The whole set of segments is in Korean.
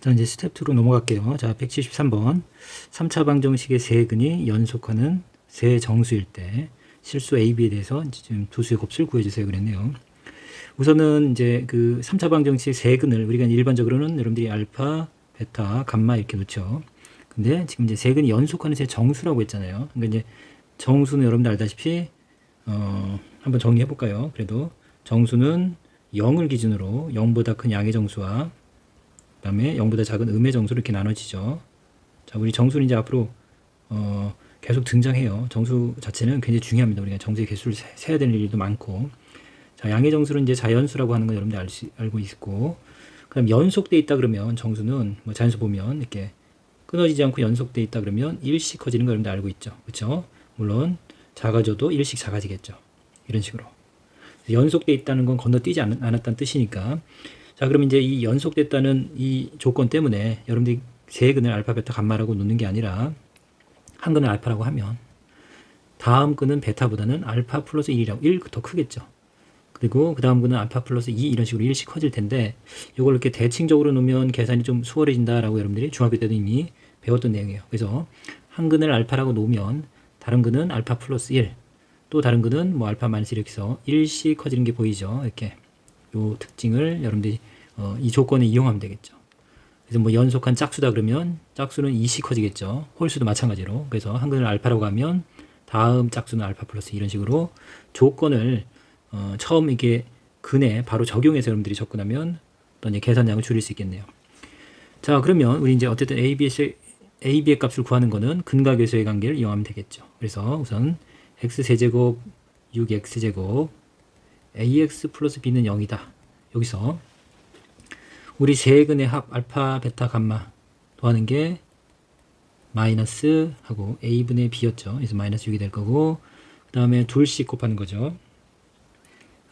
자, 이제 스텝 2로 넘어갈게요. 자, 173번. 3차 방정식의 세 근이 연속하는 세 정수일 때 실수 A, B에 대해서 지금 두 수의 곱수를 구해주세요. 그랬네요. 우선은 이제 그 3차 방정식 세 근을 우리가 일반적으로는 여러분들이 알파, 베타, 감마 이렇게 놓죠. 근데 지금 이제 세 근이 연속하는 세 정수라고 했잖아요. 그러니까 이제 정수는 여러분들 알다시피 한번 정리해 볼까요? 그래도 정수는 0을 기준으로 0보다 큰 양의 정수와 그다음에 0보다 작은 음의 정수로 이렇게 나눠지죠. 자, 우리 정수는 이제 앞으로 계속 등장해요. 정수 자체는 굉장히 중요합니다. 우리가 정수의 개수를 세야 되는 일도 많고. 자, 양의 정수는 이제 자연수라고 하는 건 여러분들 알고 있고. 그다음 연속돼 있다 그러면 정수는 뭐 자연수 보면 이렇게 끊어지지 않고 연속돼 있다 그러면 일씩 커지는 거 여러분들 알고 있죠. 그렇죠? 물론 작아져도 일씩 작아지겠죠. 이런 식으로. 연속돼 있다는 건 건너뛰지 않았다는 뜻이니까. 자, 그럼 이제 이 연속됐다는 이 조건 때문에 여러분들이 세 근을 알파, 베타, 감마라고 놓는 게 아니라 한 근을 알파라고 하면 다음 근은 베타보다는 알파 플러스 1이라고 1 더 크겠죠. 그리고 그 다음 근은 알파 플러스 2 이런 식으로 1씩 커질 텐데 이걸 이렇게 대칭적으로 놓으면 계산이 좀 수월해진다라고 여러분들이 중학교 때도 이미 배웠던 내용이에요. 그래서 한 근을 알파라고 놓으면 다른 근은 알파 플러스 1, 또 다른 근은 뭐 알파 마이너스 이렇게 해서 1씩 커지는 게 보이죠. 이렇게 요 특징을 여러분들이 이 조건을 이용하면 되겠죠. 그래서 뭐 연속한 짝수다 그러면 짝수는 2씩 커지겠죠. 홀수도 마찬가지로. 그래서 한 근을 알파라고 하면 다음 짝수는 알파 플러스 이런 식으로 조건을 처음 이게 근에 바로 적용해서 여러분들이 접근하면 어떤 계산량을 줄일 수 있겠네요. 자, 그러면 우리 이제 어쨌든 AB의 값을 구하는 거는 근과 계수의 관계를 이용하면 되겠죠. 그래서 우선 x세제곱 6x제곱 ax 플러스 b는 0이다. 여기서 우리 세 근의 합 알파, 베타, 감마 더하는 게 마이너스 하고 a분의 b였죠. 그래서 마이너스 6이 될 거고 그 다음에 둘씩 곱하는 거죠.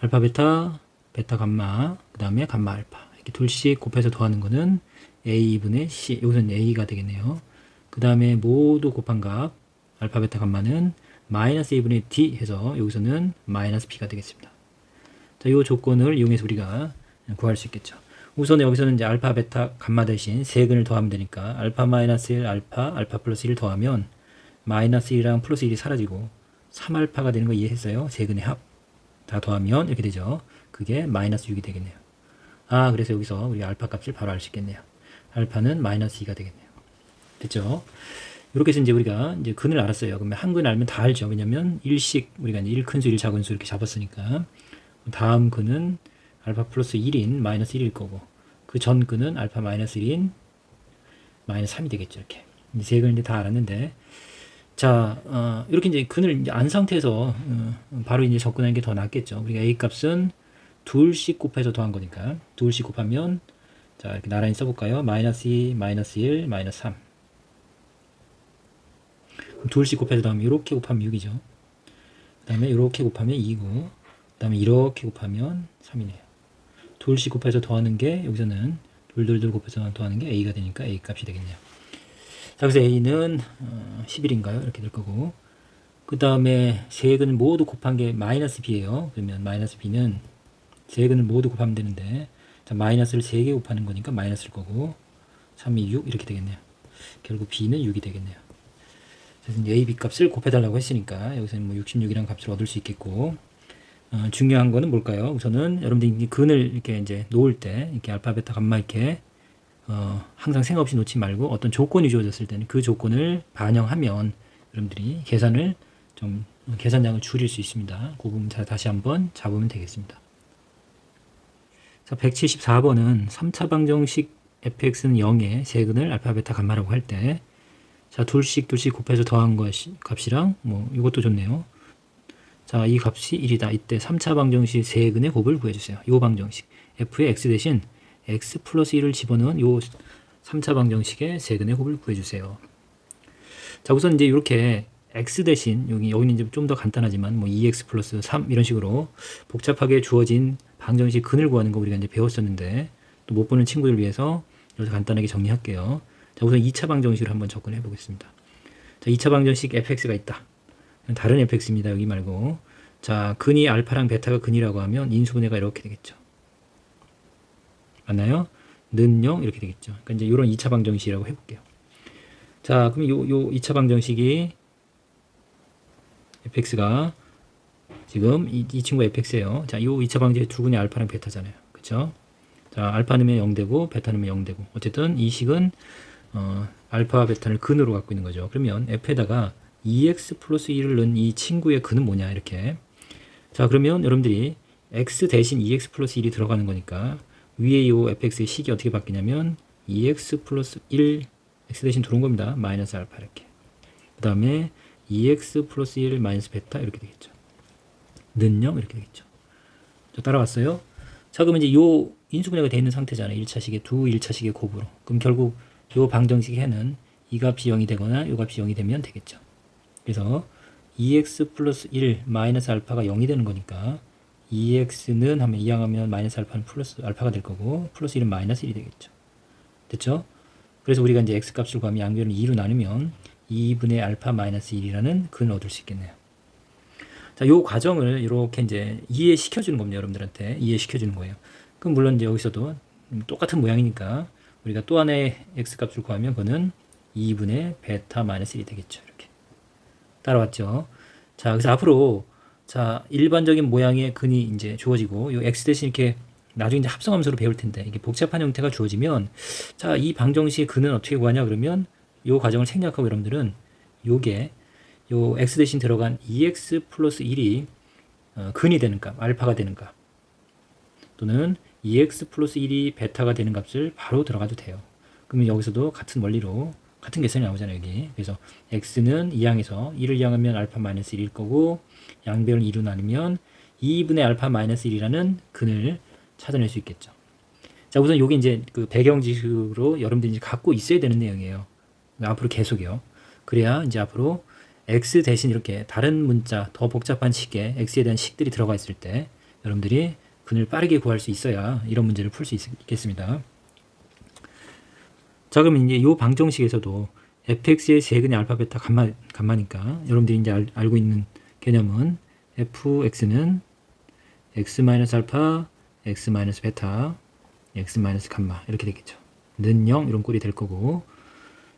알파, 베타, 베타, 감마 그 다음에 감마, 알파 이렇게 둘씩 곱해서 더하는 거는 a분의 c 여기서는 a가 되겠네요. 그 다음에 모두 곱한 값 알파, 베타, 감마는 마이너스 a분의 d 해서 여기서는 마이너스 b가 되겠습니다. 자, 이 조건을 이용해서 우리가 구할 수 있겠죠. 우선 여기서는 이제 알파, 베타, 감마 대신 세 근을 더하면 되니까 알파 마이너스 1, 알파 플러스 1을 더하면 마이너스 1이랑 플러스 1이 사라지고 3알파가 되는 거 이해했어요? 세 근의 합. 다 더하면 이렇게 되죠. 그게 마이너스 6이 되겠네요. 아, 그래서 여기서 우리 알파 값을 바로 알 수 있겠네요. 알파는 마이너스 2가 되겠네요. 됐죠? 이렇게 해서 이제 우리가 이제 근을 알았어요. 그러면 한 근 알면 다 알죠. 왜냐면 일씩 우리가 이제 1큰수, 1작은수 이렇게 잡았으니까. 다음 근은 알파 플러스 1인 마이너스 1일 거고 그 전 근은 알파 마이너스 1인 마이너스 3이 되겠죠. 이렇게 세 근을 이제 다 알았는데 자 이렇게 이제 근을 이제 안 상태에서 바로 이제 접근하는 게 더 낫겠죠. 우리가 a 값은 둘씩 곱해서 더한 거니까 둘씩 곱하면 자 이렇게 나란히 써볼까요? 마이너스 2, 마이너스 1, 마이너스 3 둘씩 곱해서 더하면 이렇게 곱하면 6이죠. 그 다음에 이렇게 곱하면 2고 그 다음에 이렇게 곱하면 3이네요. 둘씩 곱해서 더하는 게 여기서는 둘 곱해서 더하는 게 a가 되니까 a 값이 되겠네요. 자, 그래서 a는 11인가요? 이렇게 될 거고 그 다음에 세 근을 모두 곱한 게 마이너스 b예요. 그러면 마이너스 b는 세 근을 모두 곱하면 되는데 자, 마이너스를 3개 곱하는 거니까 마이너스일 거고 3이 6 이렇게 되겠네요. 결국 b는 6이 되겠네요. 그래서 a, b 값을 곱해달라고 했으니까 여기서는 뭐 66이라는 값을 얻을 수 있겠고 중요한 거는 뭘까요? 우선은 여러분들이 근을 이렇게 이제 놓을 때 이렇게 알파, 베타, 감마 이렇게 항상 생각 없이 놓지 말고 어떤 조건이 주어졌을 때는 그 조건을 반영하면 여러분들이 계산을 좀 계산량을 줄일 수 있습니다. 그 부분 다시 한번 잡으면 되겠습니다. 자, 174번은 3차 방정식 fx는 0에 세근을 알파, 베타, 감마라고 할 때 자, 둘씩 곱해서 더한 값이랑 뭐 이것도 좋네요. 자, 이 값이 1이다. 이때 3차 방정식 세근의 곱을 구해주세요. 이 방정식 f의 x 대신 x 플러스 1을 집어넣은 이 3차 방정식의 세근의 곱을 구해주세요. 자, 우선 이제 이렇게 x 대신 여기는 이제 좀 더 간단하지만 뭐 2x 플러스 3 이런 식으로 복잡하게 주어진 방정식 근을 구하는 거 우리가 이제 배웠었는데 또 못 보는 친구들 위해서 여기서 간단하게 정리할게요. 자, 우선 2차 방정식으로 한번 접근해 보겠습니다. 자, 2차 방정식 fx가 있다. 다른 fx입니다. 여기 말고. 자, 근이 알파랑 베타가 근이라고 하면 인수분해가 이렇게 되겠죠. 맞나요? 는 0 이렇게 되겠죠. 그러니까 이제 이런 2차 방정식이라고 해볼게요. 자, 그럼 요 2차 방정식이 fx가 지금 이 친구가 fx예요. 자, 이 2차 방정식 두 군의 알파랑 베타잖아요. 그쵸? 자, 알파 넣으면 0 되고 베타 넣으면 0 되고 어쨌든 이 식은 알파와 베타를 근으로 갖고 있는 거죠. 그러면 f에다가 2x 플러스 1을 넣은 이 친구의 근은 뭐냐 이렇게. 자, 그러면 여러분들이 x 대신 2x 플러스 1이 들어가는 거니까 위에 이 fx의 식이 어떻게 바뀌냐면 2x 플러스 1 x 대신 들어온 겁니다. 마이너스 알파 이렇게. 그 다음에 2x 플러스 1 마이너스 베타 이렇게 되겠죠. 는 0 이렇게 되겠죠. 자, 따라왔어요? 자, 그러면 이제 요 인수분해가 되어 있는 상태잖아요. 1차식의 두 1차식의 곱으로. 그럼 결국 요 방정식 해는 이 값이 0이 되거나 요 값이 0이 되면 되겠죠. 그래서 2x 플러스 1 마이너스 알파가 0이 되는 거니까 2x는 하면 이항하면 마이너스 알파는 플러스 알파가 될 거고 플러스 1은 마이너스 1이 되겠죠. 됐죠? 그래서 우리가 이제 x 값을 구하면 양변을 2로 나누면 2분의 알파 마이너스 1이라는 근을 얻을 수 있겠네요. 자, 요 과정을 이렇게 이제 이해시켜주는 겁니다. 여러분들한테 이해시켜주는 거예요. 그럼 물론 이제 여기서도 똑같은 모양이니까 우리가 또 하나의 x 값을 구하면 그거는 2분의 베타 마이너스 1이 되겠죠. 이렇게 따라왔죠. 자, 그래서 앞으로 자, 일반적인 모양의 근이 이제 주어지고 요 x 대신 이렇게 나중에 이제 합성함수로 배울 텐데 이게 복잡한 형태가 주어지면 자, 이 방정식의 근은 어떻게 구하냐 그러면 요 과정을 생략하고 여러분들은 요게 요 x 대신 들어간 2x 플러스 1이 근이 되는 값, 알파가 되는 값 또는 2x 플러스 1이 베타가 되는 값을 바로 들어가도 돼요. 그러면 여기서도 같은 원리로 같은 계산이 나오잖아요. 여기. 그래서 x는 이항에서 1을 이항하면 알파 마이너스 1일 거고 양변을 2로 나누면 2분의 알파 마이너스 1이라는 근을 찾아낼 수 있겠죠. 자, 우선 요게 이제 그 배경지식으로 여러분들이 이제 갖고 있어야 되는 내용이에요. 앞으로 계속이요. 그래야 이제 앞으로 x 대신 이렇게 다른 문자 더 복잡한 식에 x에 대한 식들이 들어가 있을 때 여러분들이 근을 빠르게 구할 수 있어야 이런 문제를 풀 수 있겠습니다. 자, 그럼 이제 이 방정식에서도 fx의 세근의 알파 베타 감마니까 여러분들이 이제 알고 있는 개념은 fx는 x 마이너스 알파, x 마이너스 베타, x 마이너스 감마 이렇게 되겠죠. 는 0 이런 꼴이 될 거고.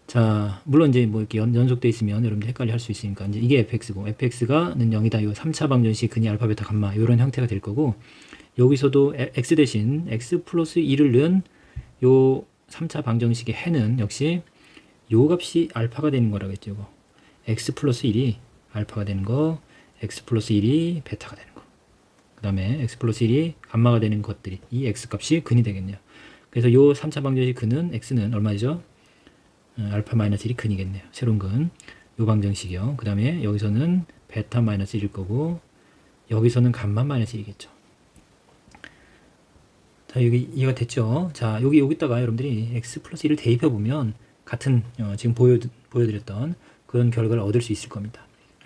자, 물론 이제 뭐 이렇게 연속돼 있으면 여러분들 헷갈려 할 수 있으니까 이제 이게 fx고 fx가 는 0이다. 요 3차 방정식 근이 알파 베타 감마 이런 형태가 될 거고 여기서도 x 대신 x 플러스 1을 넣은 요 3차 방정식의 해는 역시 요 값이 알파가 되는 거라고 했죠. 이거. x 플러스 1이 알파가 되는 거, x 플러스 1이 베타가 되는 거. 그 다음에 x 플러스 1이 감마가 되는 것들이 이 x 값이 근이 되겠네요. 그래서 요 3차 방정식 근은 x는 얼마죠? 알파 마이너스 1이 근이겠네요. 새로운 근. 요 방정식이요. 그 다음에 여기서는 베타 마이너스 1일 거고 여기서는 감마 마이너스 1이겠죠. 자, 여기 이해가 됐죠? 자, 여기다가 여러분들이 x 플러스 1을 대입해 보면 같은 지금 보여드렸던 그런 결과를 얻을 수 있을 겁니다.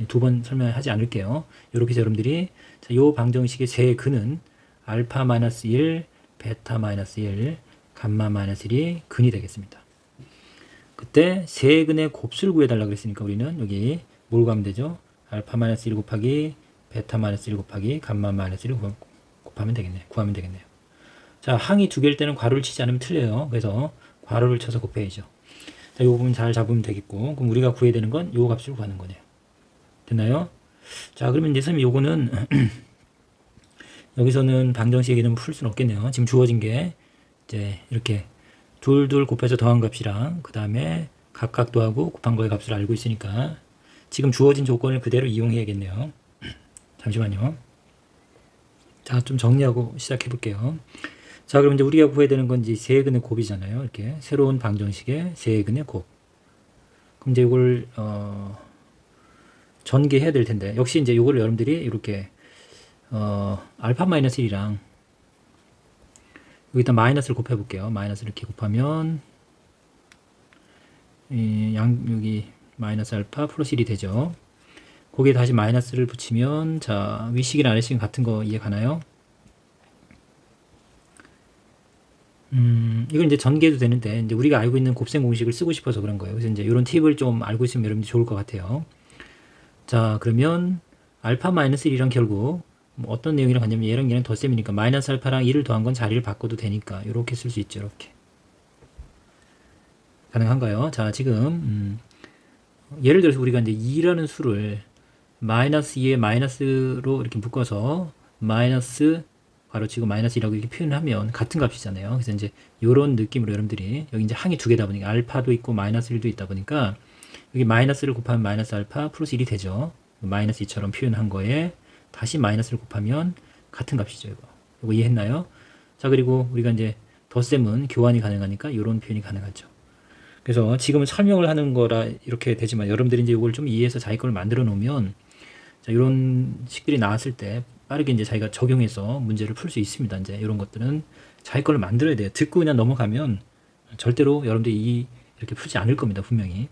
두 번 설명하지 않을게요. 이렇게 해서 여러분들이 자, 요 방정식의 세 근은 알파 마이너스 1, 베타 마이너스 1, 감마 마이너스 1이 근이 되겠습니다. 그때 세 근의 곱수를 구해달라 그랬으니까 우리는 여기 뭘 구하면 되죠? 알파 마이너스 1 곱하기 베타 마이너스 1 곱하기 감마 마이너스 1을 구하면 되겠네요. 자, 항이 두 개일 때는 괄호를 치지 않으면 틀려요. 그래서 괄호를 쳐서 곱해야죠. 자, 요 부분 잘 잡으면 되겠고, 그럼 우리가 구해야 되는 건 요 값을 구하는 거네요. 됐나요? 자, 그러면 이제 선생님 요거는 여기서는 방정식 얘기는 풀 수는 없겠네요. 지금 주어진 게 이제 이렇게 둘 곱해서 더한 값이랑 그 다음에 각각 더하고 곱한 거의 값을 알고 있으니까 지금 주어진 조건을 그대로 이용해야겠네요. 잠시만요. 자, 좀 정리하고 시작해 볼게요. 자, 그럼 이제 우리가 구해야 되는 건 이제 세근의 곱이잖아요. 이렇게 새로운 방정식의 세근의 곱. 그럼 이제 이걸 전개해야 될 텐데 역시 이제 이걸 여러분들이 이렇게 알파 마이너스 1이랑 여기다 마이너스를 곱해 볼게요. 마이너스를 이렇게 곱하면 여기 마이너스 알파 플러스 1이 되죠. 거기에 다시 마이너스를 붙이면 자, 위식이랑 아래식은 같은 거 이해 가나요? 이건 이제 전개해도 되는데 이제 우리가 알고 있는 곱셈 공식을 쓰고 싶어서 그런 거예요. 그래서 이제 이런 팁을 좀 알고 있으면 여러분들 좋을 것 같아요. 자, 그러면 알파 마이너스 1이랑 결국 뭐 어떤 내용이랑 같냐면 얘랑 덧셈이니까 마이너스 알파랑 1을 더한 건 자리를 바꿔도 되니까 이렇게 쓸 수 있죠. 이렇게. 가능한가요? 자, 지금 예를 들어서 우리가 이제 2라는 수를 마이너스 2에 마이너스로 이렇게 묶어서 마이너스 가로치고 마이너스 1이라고 이렇게 표현하면 같은 값이잖아요. 그래서 이제 이런 느낌으로 여러분들이 여기 이제 항이 두 개다 보니까 알파도 있고 마이너스 1도 있다 보니까 여기 마이너스를 곱하면 마이너스 알파 플러스 1이 되죠. 마이너스 2처럼 표현한 거에 다시 마이너스를 곱하면 같은 값이죠. 이거 이해했나요? 자, 그리고 우리가 이제 덧셈은 교환이 가능하니까 이런 표현이 가능하죠. 그래서 지금은 설명을 하는 거라 이렇게 되지만 여러분들이 이제 이걸 좀 이해해서 자기 걸 만들어 놓으면 자, 이런 식들이 나왔을 때 빠르게 이제 자기가 적용해서 문제를 풀 수 있습니다. 이제 이런 것들은 자기 걸로 만들어야 돼요. 듣고 그냥 넘어가면 절대로 여러분들이 이렇게 풀지 않을 겁니다. 분명히.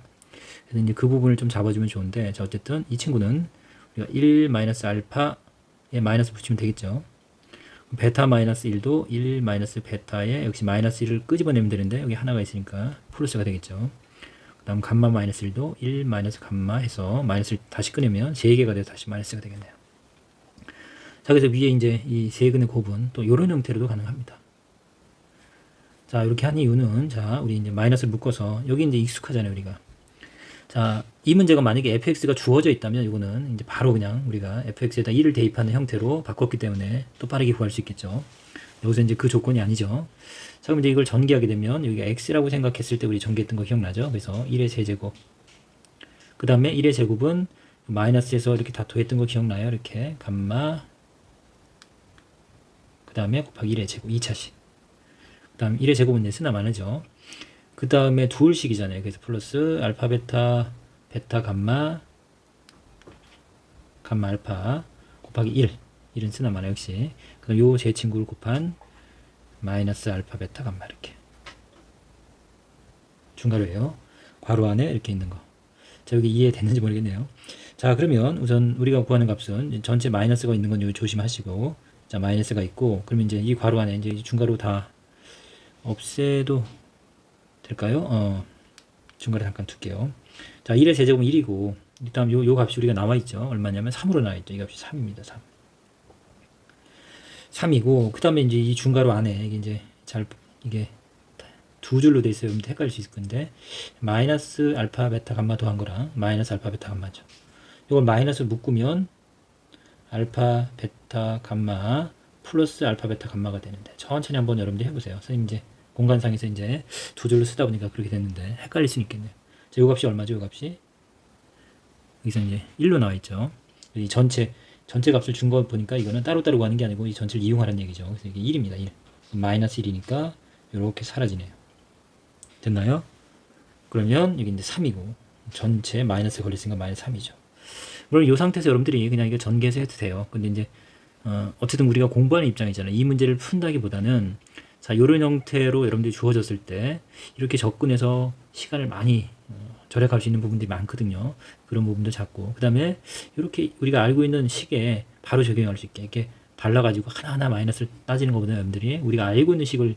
그래서 이제 그 부분을 좀 잡아주면 좋은데, 자, 어쨌든 이 친구는 우리가 1 마이너스 알파에 마이너스 붙이면 되겠죠. 베타 마이너스 1도 1 마이너스 베타에 역시 마이너스 1을 끄집어내면 되는데 여기 하나가 있으니까 플러스가 되겠죠. 그 다음 감마 마이너스 1도 1 마이너스 감마 해서 마이너스를 다시 꺼내면 세개가 돼서 다시 마이너스가 되겠네요. 자, 그래서 위에 이제 이 세근의 곱은 또 이런 형태로도 가능합니다. 자, 이렇게 한 이유는, 자, 우리 이제 마이너스를 묶어서 여기 이제 익숙하잖아요, 우리가. 자, 이 문제가 만약에 fx가 주어져 있다면 이거는 이제 바로 그냥 우리가 fx에다 1을 대입하는 형태로 바꿨기 때문에 또 빠르게 구할 수 있겠죠. 여기서 이제 그 조건이 아니죠. 자, 그럼 이제 이걸 전개하게 되면 여기가 x라고 생각했을 때 우리 전개했던 거 기억나죠? 그래서 1의 세제곱. 그 다음에 1의 제곱은 마이너스에서 이렇게 다 더했던 거 기억나요? 이렇게 감마. 그 다음에 곱하기 1의 제곱 2차식. 그 다음 1의 제곱은 이제 쓰나 마나죠. 그 다음에 둘식이잖아요. 그래서 플러스 알파 베타 베타 감마 감마 알파 곱하기 1 1은 쓰나 마나 역시. 그다음 요 제 친구를 곱한 마이너스 알파 베타 감마 이렇게 중괄호예요. 괄호 안에 이렇게 있는 거. 자, 여기 이해됐는지 모르겠네요. 자, 그러면 우선 우리가 구하는 값은 전체 마이너스가 있는 건 조심하시고, 자, 마이너스가 있고, 그러면 이제 이 괄호 안에 이제 중괄호 다 없애도 될까요? 중간에 잠깐 둘게요. 자, 1의 세제곱은 1이고, 일단 요 값이 우리가 나와 있죠. 얼마냐면 3으로 나와 있죠. 이 값이 3입니다. 3. 3이고, 그 다음에 이제 이 중괄호 안에 이게 두 줄로 돼 있어요. 헷갈릴 수 있을 건데, 마이너스 알파 베타 감마 더한 거랑 마이너스 알파 베타 감마죠. 이걸 마이너스 묶으면 알파 베타 감마 플러스 알파 베타 감마가 되는데, 천천히 한번 여러분들 해보세요. 선생님 이제 공간상에서 이제 두 줄로 쓰다 보니까 그렇게 됐는데 헷갈릴 수 있겠네요. 자, 요 값이 얼마죠? 요 값이 여기서 이제 1로 나와 있죠. 이 전체 값을 준 거 보니까 이거는 따로따로 구하는 게 아니고 이 전체를 이용하라는 얘기죠. 그래서 이게 1입니다. 1. 마이너스 1이니까 이렇게 사라지네요. 됐나요? 그러면 여기 이제 3이고 전체 마이너스 걸렸으니까 마이너스 3이죠. 물론 이 상태에서 여러분들이 그냥 이거 전개해서 해도 돼요. 근데 이제 어쨌든 우리가 공부하는 입장이잖아요. 이 문제를 푼다기보다는 자, 요런 형태로 여러분들이 주어졌을 때 이렇게 접근해서 시간을 많이 절약할 수 있는 부분들이 많거든요. 그런 부분도 잡고, 그 다음에 이렇게 우리가 알고 있는 식에 바로 적용할 수 있게 이렇게 달라가지고 하나하나 마이너스를 따지는 것보다 여러분들이 우리가 알고 있는 식을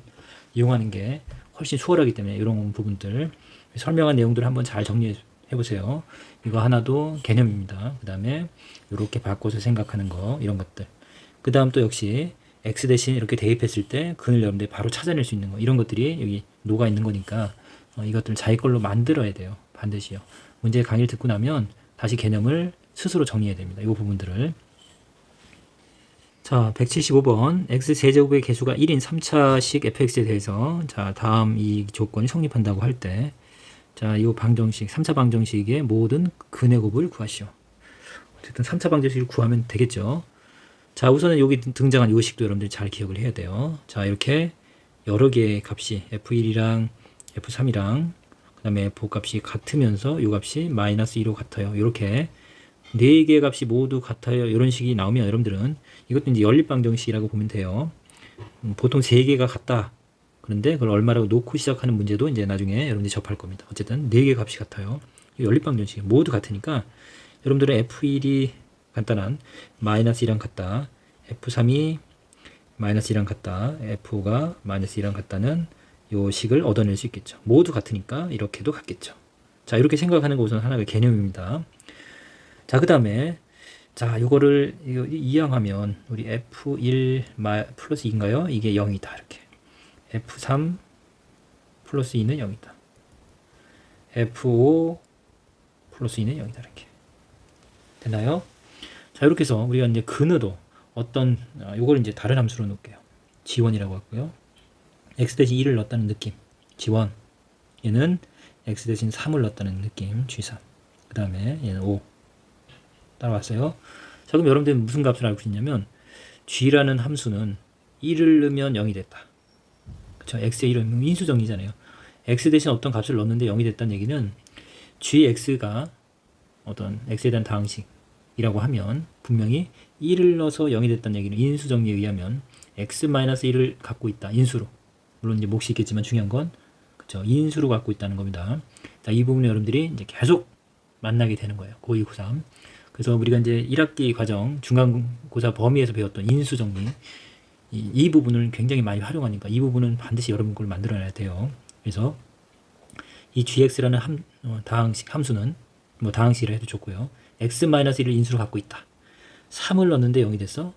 이용하는 게 훨씬 수월하기 때문에 이런 부분들 설명한 내용들을 한번 잘 정리해 보세요. 이거 하나도 개념입니다. 그 다음에 이렇게 바꿔서 생각하는 거, 이런 것들. 그 다음 또 역시 x 대신 이렇게 대입했을 때 근을 여러분들이 바로 찾아낼 수 있는 거, 이런 것들이 여기 녹아 있는 거니까 이것들을 자기 걸로 만들어야 돼요. 반드시요. 문제 강의를 듣고 나면 다시 개념을 스스로 정리해야 됩니다. 이 부분들을. 자, 175번 x제곱의 개수가 1인 3차식 fx에 대해서, 자, 다음 이 조건이 성립한다고 할 때, 자, 이 방정식 3차 방정식의 모든 근의 곱을 구하시오. 어쨌든 3차 방정식을 구하면 되겠죠. 자, 우선은 여기 등장한 요 식도 여러분들이 잘 기억을 해야 돼요. 자, 이렇게 여러 개의 값이 f1이랑 f3이랑 그 다음에 f 값이 같으면서 요 값이 마이너스 2로 같아요. 이렇게 네 개의 값이 모두 같아요. 이런 식이 나오면 여러분들은 이것도 이제 연립방정식이라고 보면 돼요. 보통 세 개가 같다. 그런데 그걸 얼마라고 놓고 시작하는 문제도 이제 나중에 여러분들이 접할 겁니다. 어쨌든 네 개의 값이 같아요. 연립방정식 모두 같으니까 여러분들은 f1이 간단한 마이너스 2랑 같다, f3이 마이너스 2랑 같다, f가 마이너스 2랑 같다는 요 식을 얻어낼 수 있겠죠. 모두 같으니까 이렇게도 같겠죠. 자, 이렇게 생각하는 거 우선 하나의 개념입니다. 자, 그 다음에 자, 요거를 이항하면 우리 f1 플러스 2인가요? 이게 0이다. 이렇게 f3 플러스 2는 0이다. F5 플러스 2는 0이다. 이렇게. 됐나요? 자, 이렇게 해서 우리가 이제 근으로 어떤, 요걸 이제 다른 함수로 놓을게요. G1이라고 하고요. X 대신 2를 넣었다는 느낌. G1. 얘는 X 대신 3을 넣었다는 느낌. G3. 그 다음에 얘는 5. 따라왔어요. 자, 그럼 여러분들이 무슨 값을 알고 있냐면, G라는 함수는 1을 넣으면 0이 됐다. 그쵸? X에 1은 인수정리잖아요. X 대신 어떤 값을 넣었는데 0이 됐다는 얘기는 GX가 어떤 X에 대한 다항식이라고 하면 분명히 1을 넣어서 0이 됐다는 얘기는 인수정리에 의하면 X-1을 갖고 있다. 인수로. 물론 이제 몫이 있겠지만 중요한 건 그쵸? 인수로 갖고 있다는 겁니다. 자, 이 부분을 여러분들이 이제 계속 만나게 되는 거예요. 고2, 고3. 그래서 우리가 이제 1학기 과정 중간고사 범위에서 배웠던 인수정리 이 부분을 굉장히 많이 활용하니까 이 부분은 반드시 여러분 걸 만들어내야 돼요. 그래서 이 gx라는 다항식 함수는 뭐 다항식이라 해도 좋고요. x-1을 인수로 갖고 있다. 3을 넣었는데 0이 됐어.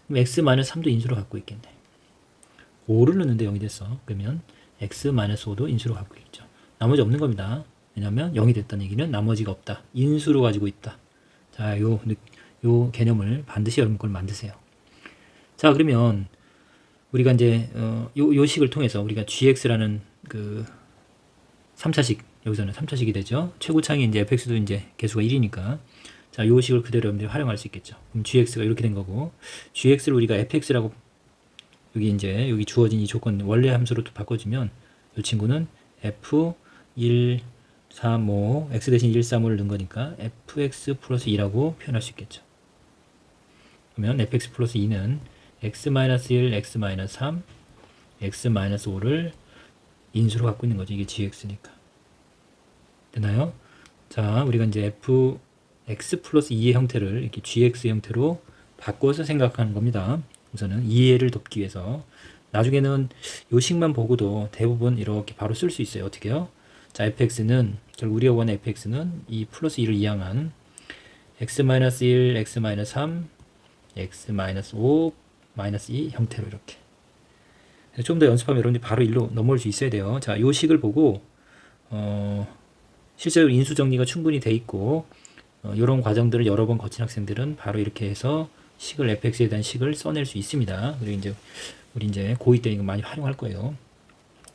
그럼 x-3도 인수로 갖고 있겠네. 5를 넣었는데 0이 됐어. 그러면 x-5도 인수로 갖고 있죠. 나머지 없는 겁니다. 왜냐하면 0이 됐다는 얘기는 나머지가 없다. 인수로 가지고 있다. 자, 요 개념을 반드시 여러분 걸 만드세요. 자, 그러면 우리가 이제 요 식을 통해서 우리가 gx라는 그 3차식, 여기서는 3차식이 되죠. 최고창이 이제 fx도 이제 개수가 1이니까 자, 요 식을 그대로 여러분들이 활용할 수 있겠죠. 그럼 gx가 이렇게 된 거고 gx를 우리가 fx라고 여기 이제 여기 주어진 이 조건 원래 함수로 또 바꿔주면 이 친구는 f1 3, 5, x 대신 1, 3, 5를 넣은 거니까 fx 플러스 2라고 표현할 수 있겠죠. 그러면 fx 플러스 2는 x-1, x-3, x-5를 인수로 갖고 있는 거죠. 이게 gx니까. 되나요? 자, 우리가 이제 fx 플러스 2의 형태를 이렇게 gx 형태로 바꿔서 생각하는 겁니다. 우선은 이해를 돕기 위해서. 나중에는 요 식만 보고도 대부분 이렇게 바로 쓸 수 있어요. 어떻게요? 자, fx는 결국 우리가 원하는 fx는 이 플러스 2를 이항한 x-1, x-3, x-5, 마이너스 2 형태로 이렇게. 좀 더 연습하면 여러분들이 바로 1로 넘어올 수 있어야 돼요. 자, 이 식을 보고 실제로 인수 정리가 충분히 돼 있고 이런 과정들을 여러 번 거친 학생들은 바로 이렇게 해서 식을 fx에 대한 식을 써낼 수 있습니다. 그리고 이제 우리 이제 고2 때 이거 많이 활용할 거예요.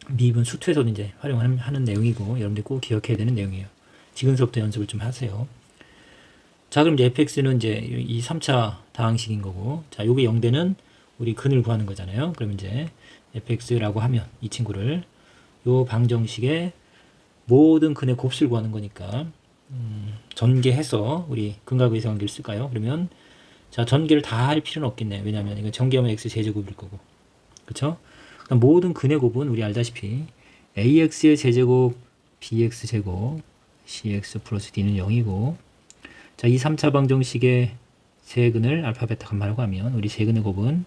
미분 수투에서도 이제 활용하는 내용이고 여러분들이 꼭 기억해야 되는 내용이에요. 지금서부터 연습을 좀 하세요. 자, 그럼 이제 fx는 이제 이 3차 다항식인 거고, 자, 요게 0되는 우리 근을 구하는 거잖아요. 그럼 이제 fx라고 하면 이 친구를 요 방정식의 모든 근의 곱수를 구하는 거니까 전개해서 우리 근과 근의 관계를 쓸까요? 그러면 자, 전개를 다 할 필요는 없겠네요. 왜냐하면 이거 전개하면 x 제제곱일 거고, 그렇죠? 모든 근의 곱은 우리 알다시피 ax의 제제곱, bx 제곱, cx 플러스 d는 0이고, 자, 이 3차 방정식의 세근을 알파, 베타, 감마라고 하면 우리 세근의 곱은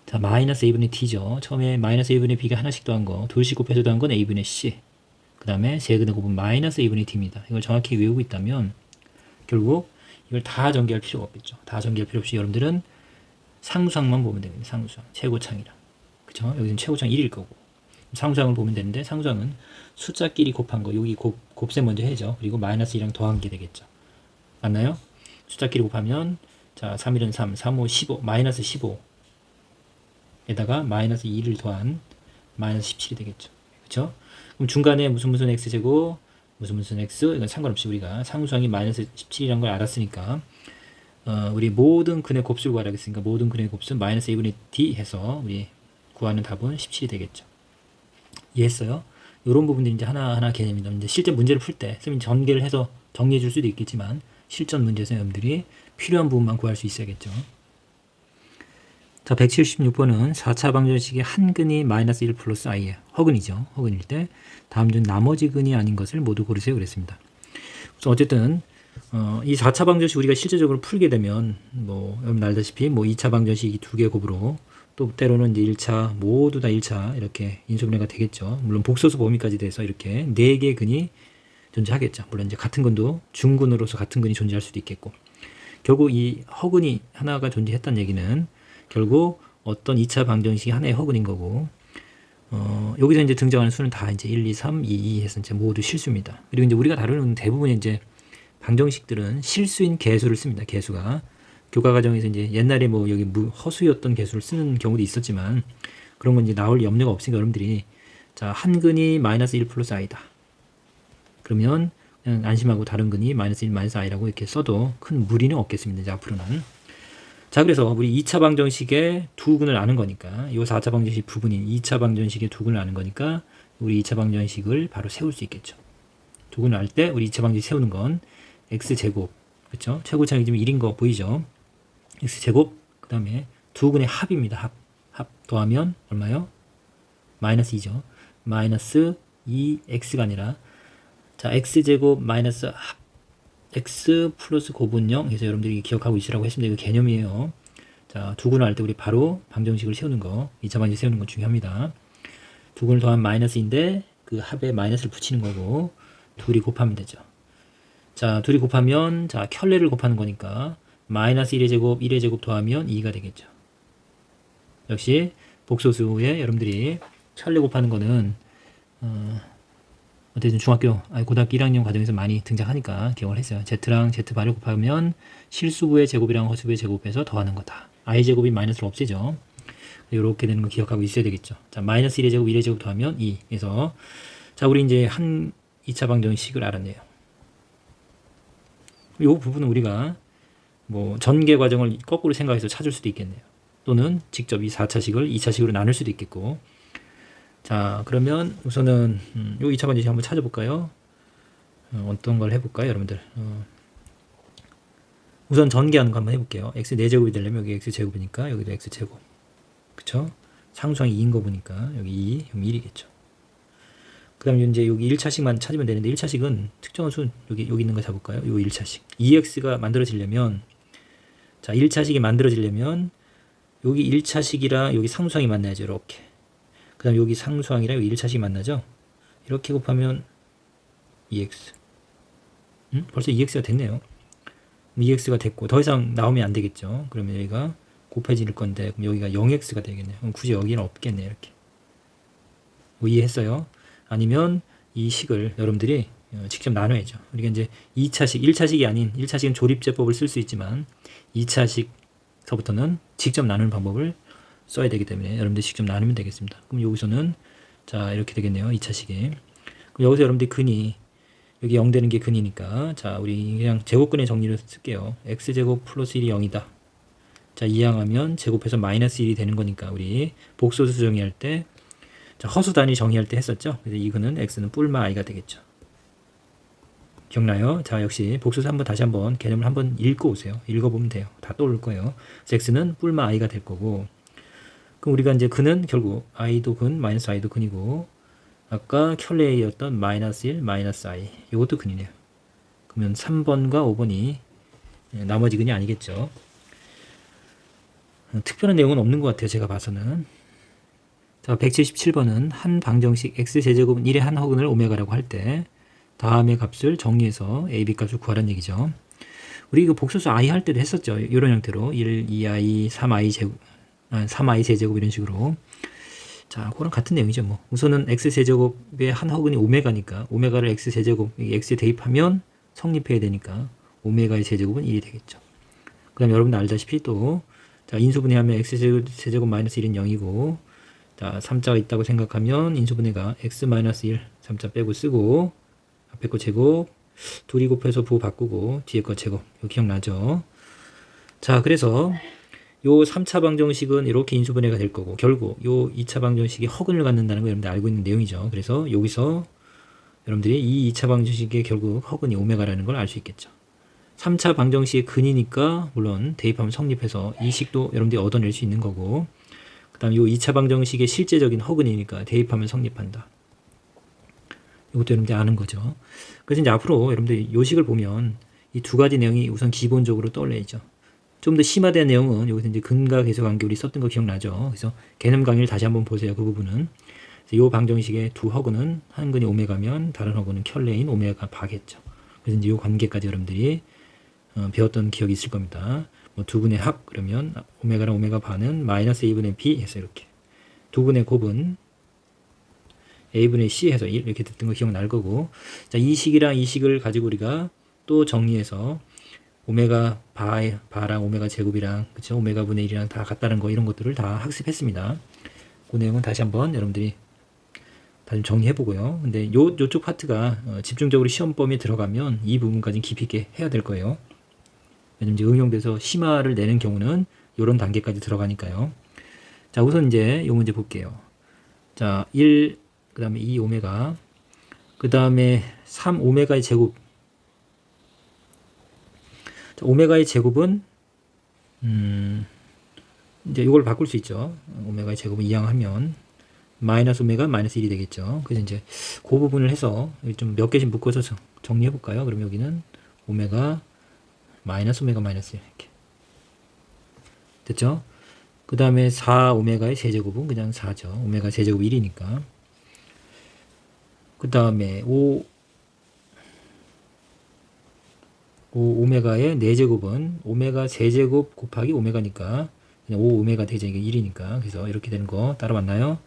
자, 마이너스 a분의 d죠. 처음에 마이너스 a분의 b가 하나씩 더한 거, 둘씩 곱해서 더한 건 a분의 c. 그 다음에 세근의 곱은 마이너스 a분의 d입니다. 이걸 정확히 외우고 있다면 결국 이걸 다 전개할 필요가 없겠죠. 다 전개할 필요 없이 여러분들은 상수항만 보면 됩니다. 상수항, 최고창이라. 그쵸? 여기는 최고창 1일 거고. 상수항을 보면 되는데 상수항은 숫자끼리 곱한 거, 여기 곱셈 먼저 해죠. 그리고 마이너스 2랑 더한 게 되겠죠. 맞나요? 숫자끼리 곱하면 자, 3일은 3, 3, 5, 15, 마이너스 15에다가 마이너스 2를 더한 마이너스 17이 되겠죠. 그쵸? 그럼 중간에 무슨 x제곱, 무슨 x, 이건 상관없이 우리가 상수항이 마이너스 17이라는 걸 알았으니까 우리 모든 근의 곱수를 구하라 했으니까 모든 근의 곱수 마이너스 a분의 d 해서 우리 구하는 답은 17이 되겠죠. 이해했어요? 이런 부분들이 이제 하나하나 개념입니다. 이제 실제 문제를 풀 때 선생님 전개를 해서 정리해 줄 수도 있겠지만 실전 문제에서 여러분들이 필요한 부분만 구할 수 있어야겠죠. 자, 176번은 4차 방정식의 한 근이 마이너스 1 플러스 i예요. 허근이죠. 허근일 때 다음 중 나머지 근이 아닌 것을 모두 고르세요 그랬습니다. 그래서 어쨌든 이 4차 방정식 우리가 실제적으로 풀게 되면 뭐 여러분 알다시피 뭐 2차 방정식 이 두 개 곱으로 또 때로는 이제 1차 모두 다 1차 이렇게 인수분해가 되겠죠. 물론 복소수 범위까지 돼서 이렇게 4개의 근이 존재하겠죠. 물론 이제 같은 근도 중근으로서 같은 근이 존재할 수도 있겠고 결국 이 허근이 하나가 존재했다는 얘기는 결국 어떤 2차 방정식이 하나의 허근인 거고 여기서 이제 등장하는 수는 다 이제 1, 2, 3, 2, 2 해서 이제 모두 실수입니다. 그리고 이제 우리가 다루는 대부분의 이제 방정식들은 실수인 개수를 씁니다. 개수가. 교과 과정에서 이제 옛날에 뭐 여기 허수였던 개수를 쓰는 경우도 있었지만 그런 건 이제 나올 염려가 없으니까 여러분들이 자, 한 근이 마이너스 1 플러스 i다. 그러면 그냥 안심하고 다른 근이 마이너스 1 마이너스 i라고 이렇게 써도 큰 무리는 없겠습니다. 이제 앞으로는. 자, 그래서 우리 2차 방정식의 두 근을 아는 거니까 이 4차 방정식 부분인 2차 방정식의 두 근을 아는 거니까 우리 2차 방정식을 바로 세울 수 있겠죠. 두 근을 알 때 우리 2차 방정식 세우는 건 x제곱, 그렇죠? 최고차이 지금 1인 거 보이죠? x제곱, 그 다음에 두 근의 합입니다. 합 더하면 얼마요? 마이너스 2죠. 마이너스 2x가 아니라 자, x제곱 마이너스 합 x 플러스 고분형 해서 여러분들이 기억하고 있으라고 했습니다. 이거 개념이에요. 자, 두 근을 할 때 우리 바로 방정식을 세우는 거, 2차 방정식 세우는 거 중요합니다. 두 근을 더하면 마이너스인데 그 합에 마이너스를 붙이는 거고 둘이 곱하면 되죠. 자, 둘이 곱하면 자, 켤레를 곱하는 거니까 마이너스 1의 제곱, 1의 제곱 더하면 2가 되겠죠. 역시 복소수에 여러분들이 켤레 곱하는 거는 어쨌든 중학교, 고등학교 1학년 과정에서 많이 등장하니까 기억을 했어요. z랑 z바를 곱하면 실수부의 제곱이랑 허수부의 제곱해서 더하는 거다. i제곱이 마이너스를 없애죠. 이렇게 되는 거 기억하고 있어야 되겠죠. 자, 마이너스 1의 제곱, 1의 제곱 더하면 2. 그래서 자, 우리 이제 한 2차 방정식을 알았네요. 이 부분은 우리가 뭐 전개 과정을 거꾸로 생각해서 찾을 수도 있겠네요. 또는 직접 이 4차식을 2차식으로 나눌 수도 있겠고. 자, 그러면 우선은 요 2차 방정식 한번 찾아볼까요? 어떤 걸 해볼까요, 여러분들? 우선 전개하는 거 한번 해볼게요. x 4제곱이 되려면 여기 x제곱이니까 여기도 x제곱. 그쵸? 상수항이 2인 거 보니까 여기 2, 그럼 1이겠죠. 그 다음에 이제 여기 1차식만 찾으면 되는데 1차식은 특정한 수 여기 있는 거 잡을까요? 요 1차식. 2x가 만들어지려면 자, 1차식이 만들어지려면 여기 1차식이랑 여기 상수항이 만나야죠. 이렇게. 그 다음에 여기 상수항이랑 여기 1차식이 만나죠. 이렇게 곱하면 2x. 벌써 2x가 됐네요. 2x가 됐고 더 이상 나오면 안 되겠죠. 그러면 여기가 곱해질 건데 그럼 여기가 0x가 되겠네요. 그럼 굳이 여기는 없겠네. 이렇게. 뭐 이해했어요? 아니면 이 식을 여러분들이 직접 나눠야죠. 우리가 이제 2차식, 1차식이 아닌 1차식은 조립제법을 쓸 수 있지만 2차식서부터는 직접 나누는 방법을 써야 되기 때문에 여러분들 직접 나누면 되겠습니다. 그럼 여기서는 자, 이렇게 되겠네요. 2차식이. 그럼 여기서 여러분들이 근이 여기 0 되는 게 근이니까 자, 우리 그냥 제곱근의 정리를 쓸게요. x제곱 플러스 1이 0이다. 자, 이항하면 제곱해서 마이너스 1이 되는 거니까 우리 복소수 정의할 때 자, 허수 단위 정의할 때 했었죠. 그래서 이 근은 x는 뿔마 i가 되겠죠. 기억나요? 자, 역시 복소수 한번 다시 한번 개념을 한번 읽고 오세요. 읽어보면 돼요. 다 떠오를 거예요. 그래서 x는 뿔마 i가 될 거고 그럼 우리가 이제 근은 결국 i도 근, 마이너스 i도 근이고 아까 켤레이였던 마이너스 1, 마이너스 i 이것도 근이네요. 그러면 3번과 5번이 나머지 근이 아니겠죠. 특별한 내용은 없는 것 같아요. 제가 봐서는. 자, 177번은 한 방정식 x제곱은 1의 한 허근을 오메가라고 할 때 다음의 값을 정리해서 a, b 값을 구하라는 얘기죠. 우리 이거 복소수 i 할 때도 했었죠. 이런 형태로 1, 2i, 3i 제곱 3i 세제곱 이런 식으로. 자, 그거랑 같은 내용이죠. 뭐 우선은 x 세제곱의 한 허근이 오메가니까 오메가를 x 세제곱 x에 대입하면 성립해야 되니까 오메가의 세제곱은 1이 되겠죠. 그 다음에 여러분 알다시피 또 자, 인수분해하면 x 세제곱 마이너스 1은 0이고 자, 3자가 있다고 생각하면 인수분해가 x 마이너스 1 3자 빼고 쓰고 앞에 거 제곱 둘이 곱해서 부호 바꾸고 뒤에 거 제곱 이거 기억나죠? 자, 그래서 요 3차 방정식은 이렇게 인수분해가 될 거고 결국 요 2차 방정식이 허근을 갖는다는 거 여러분들 알고 있는 내용이죠. 그래서 여기서 여러분들이 이 2차 방정식의 결국 허근이 오메가라는 걸 알 수 있겠죠. 3차 방정식의 근이니까 물론 대입하면 성립해서 이 식도 여러분들이 얻어낼 수 있는 거고 그 다음 요 2차 방정식의 실제적인 허근이니까 대입하면 성립한다. 이것도 여러분들이 아는 거죠. 그래서 이제 앞으로 여러분들이 요 식을 보면 이 두 가지 내용이 우선 기본적으로 떠올려야죠. 좀 더 심화된 내용은 여기서 이제 근과 계수 관계 우리 썼던 거 기억나죠? 그래서 개념 강의를 다시 한번 보세요. 그 부분은. 이 방정식의 두 허근은 한 근이 오메가면 다른 허근은 켤레인 오메가 바겠죠. 그래서 이제 이 관계까지 여러분들이 배웠던 기억이 있을 겁니다. 뭐 두 근의 합 그러면 오메가랑 오메가 반은 마이너스 2분의 b 해서 이렇게 두 근의 곱은 a분의 c 해서 1 이렇게 됐던 거 기억날 거고, 자, 이 식이랑 이 식을 가지고 우리가 또 정리해서 오메가 바랑 오메가 제곱이랑, 그쵸, 오메가 분의 1이랑 다 같다는 거, 이런 것들을 다 학습했습니다. 그 내용은 다시 한번 여러분들이 다 좀 정리해 보고요. 근데 요쪽 파트가 집중적으로 시험 범위에 들어가면 이 부분까지 깊이 있게 해야 될 거예요. 왜냐면 이제 응용돼서 심화를 내는 경우는 요런 단계까지 들어가니까요. 자, 우선 이제 요 문제 볼게요. 자, 1, 그 다음에 2 오메가, 그 다음에 3 오메가의 제곱. 자, 오메가의 제곱은 이제 이걸 바꿀 수 있죠. 오메가의 제곱을 이항하면 마이너스 오메가 마이너스 1이 되겠죠. 그래서 이제 그 부분을 해서 좀 몇 개씩 묶어서 정리해 볼까요? 그럼 여기는 오메가 마이너스 1 이렇게 됐죠? 그 다음에 4 오메가의 세제곱은 그냥 4죠. 오메가 세제곱 1이니까. 그 다음에 5 오메가의 4제곱은 오메가 세제곱 곱하기 오메가니까 그냥 5 오메가 대제곱이 1이니까, 그래서 이렇게 되는 거 따라왔나요?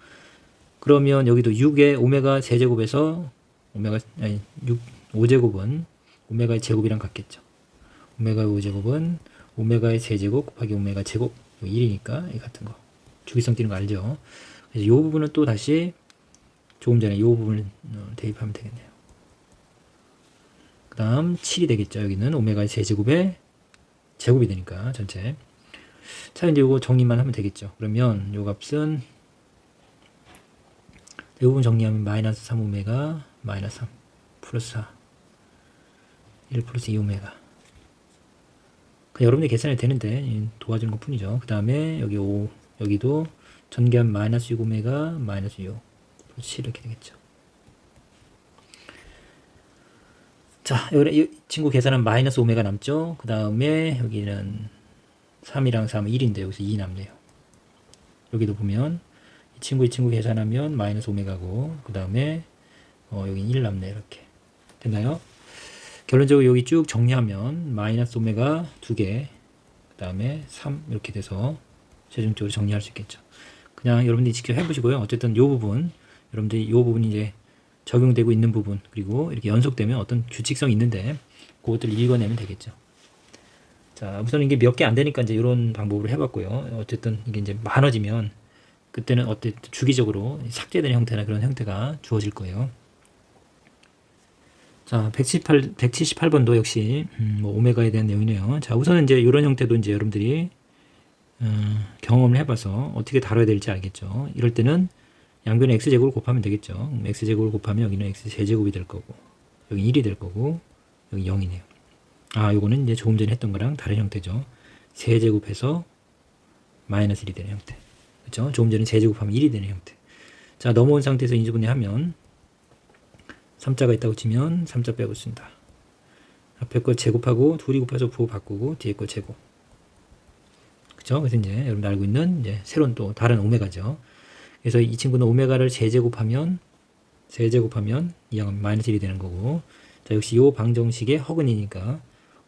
그러면 여기도 6의 오메가 세제곱에서 5제곱은 오메가의 제곱이랑 같겠죠. 오메가의 5제곱은 오메가의 세제곱 곱하기 오메가 제곱 1이니까 이 같은 거 주기성 띄는 거 알죠? 그래서 이 부분은 또 다시 조금 전에 이 부분을 대입하면 되겠네요. 그 다음 7이 되겠죠. 여기는 오메가의 세제곱의 제곱이 되니까 전체. 자, 이제 이거 정리만 하면 되겠죠. 그러면 요 값은 이 부분 정리하면 마이너스 3 오메가 마이너스 3 플러스 4 1 플러스 2 오메가. 여러분들이 계산이 되는데 도와주는 것 뿐이죠. 그 다음에 여기 5, 여기도 전개하면 마이너스 6 오메가 마이너스 6 플러스 7 이렇게 되겠죠. 자, 이 친구 계산하면 마이너스 오메가 남죠. 그 다음에 여기는 3이랑 3은 1인데 여기서 2 남네요. 여기도 보면 이 친구 계산하면 마이너스 오메가고, 그 다음에 여기 1 남네. 이렇게 됐나요? 결론적으로 여기 쭉 정리하면 마이너스 오메가 2개, 그 다음에 3 이렇게 돼서 최종적으로 정리할 수 있겠죠. 그냥 여러분들이 직접 해보시고요. 어쨌든 요 부분, 여러분들이 요 부분이 이제 적용되고 있는 부분, 그리고 이렇게 연속되면 어떤 규칙성이 있는데 그것들을 읽어내면 되겠죠. 자, 우선 이게 몇 개 안 되니까 이제 이런 방법으로 해봤고요. 어쨌든 이게 이제 많아지면 그때는 주기적으로 삭제되는 형태나 그런 형태가 주어질 거예요. 자, 178번도 역시 뭐 오메가에 대한 내용이네요. 자, 우선은 이제 이런 형태도 이제 여러분들이 경험을 해봐서 어떻게 다뤄야 될지 알겠죠. 이럴 때는 양변에 x제곱을 곱하면 되겠죠. x제곱을 곱하면 여기는 x제곱이 될 거고, 여기 1이 될 거고, 여기 0이네요. 아, 요거는 이제 조금 전에 했던 거랑 다른 형태죠. 세제곱해서 마이너스 1이 되는 형태. 그렇죠? 조금 전에 세제곱하면 1이 되는 형태. 자, 넘어온 상태에서 인수분해 하면 3자가 있다고 치면 3자 빼고 쓴다. 앞에 거 제곱하고 둘이 곱해서 부호 바꾸고 뒤에 거 제곱. 그렇죠? 그래서 이제 여러분 알고 있는 이제 새로운 또 다른 오메가죠. 그래서 이 친구는 오메가를 세제곱하면 이항하면 마이너스 1이 되는 거고, 자, 역시 요 방정식의 허근이니까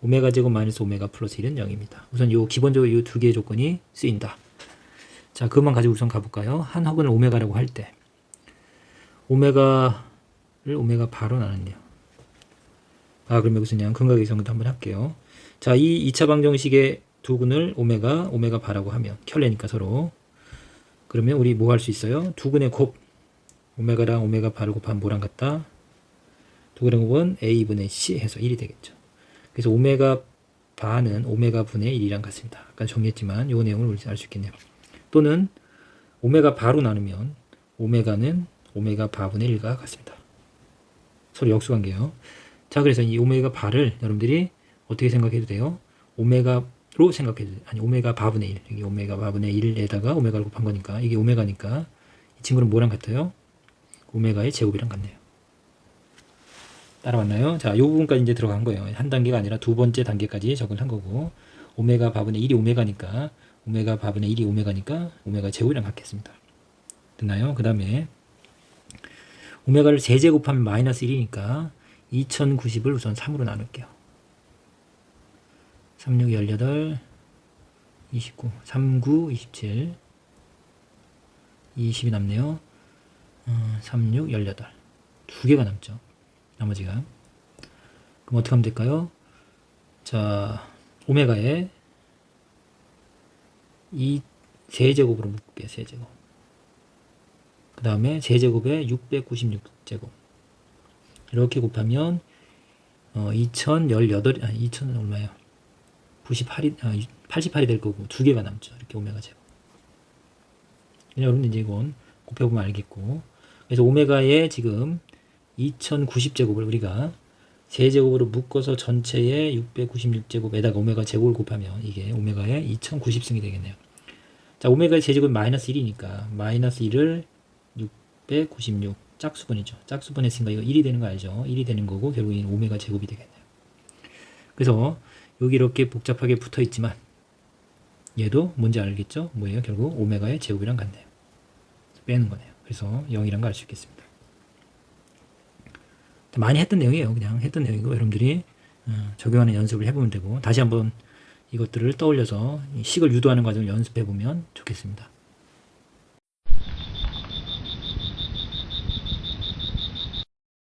오메가 제곱 마이너스 오메가 플러스 1은 0입니다. 우선 요 기본적으로 요 두 개의 조건이 쓰인다. 자, 그것만 가지고 우선 가볼까요? 한 허근을 오메가라고 할 때 오메가를 오메가 바로 나눴네요. 아, 그럼 여기서 그냥 근각의 이성도 한번 할게요. 자, 이 2차 방정식의 두 근을 오메가 바라고 하면 켤레니까 서로, 그러면 우리 뭐 할 수 있어요? 두 근의 곱, 오메가랑 오메가 바를 곱하면 뭐랑 같다? 두 근의 곱은 a분의 c 해서 1이 되겠죠. 그래서 오메가 바는 오메가 분의 1이랑 같습니다. 아까 정리했지만 이 내용을 우리 알 수 있겠네요. 또는 오메가 바로 나누면 오메가는 오메가 바분의 1과 같습니다. 서로 역수관계요. 자, 그래서 이 오메가 바를 여러분들이 어떻게 생각해도 돼요? 오메가로 생각해도 돼요. 아니, 오메가 바분의 1. 여기 오메가 바분의 1에다가 오메가를 곱한 거니까 이게 오메가니까 이 친구는 뭐랑 같아요? 오메가의 제곱이랑 같네요. 따라왔나요? 자, 이 부분까지 이제 들어간 거예요. 한 단계가 아니라 두 번째 단계까지 적응한 거고, 오메가 바분의 1이 오메가니까 오메가 바분의 1이 오메가니까 오메가 제곱이랑 같겠습니다. 됐나요? 그 다음에 오메가를 세제곱하면 마이너스 1이니까 2090을 우선 3으로 나눌게요. 36, 18, 29, 39, 27, 20이 남네요. 36, 18. 두 개가 남죠. 나머지가. 그럼 어떻게 하면 될까요? 자, 오메가에 이 세제곱으로 묶을게요. 세제곱. 그 다음에 세제곱에 696제곱. 이렇게 곱하면 2018, 2000은 얼마예요? 88이 될 거고 두 개가 남죠. 이렇게 오메가 제곱. 여러분 이제 이건 곱해보면 알겠고. 그래서 오메가의 지금 2090제곱을 우리가 세제곱으로 묶어서 전체의 696제곱에다가 오메가 제곱을 곱하면 이게 오메가의 2090승이 되겠네요. 자, 오메가의 제곱은 마이너스 1이니까 마이너스 1을 696 짝수분이죠. 짝수분 했으니까 이거 1이 되는 거 알죠? 1이 되는 거고 결국엔 오메가 제곱이 되겠네요. 그래서 여기 이렇게 복잡하게 붙어 있지만 얘도 뭔지 알겠죠? 뭐예요? 결국 오메가의 제곱이랑 같네요. 빼는 거네요. 그래서 0이란 거 알 수 있겠습니다. 많이 했던 내용이에요. 그냥 했던 내용이고 여러분들이 적용하는 연습을 해보면 되고 다시 한번 이것들을 떠올려서 식을 유도하는 과정을 연습해 보면 좋겠습니다.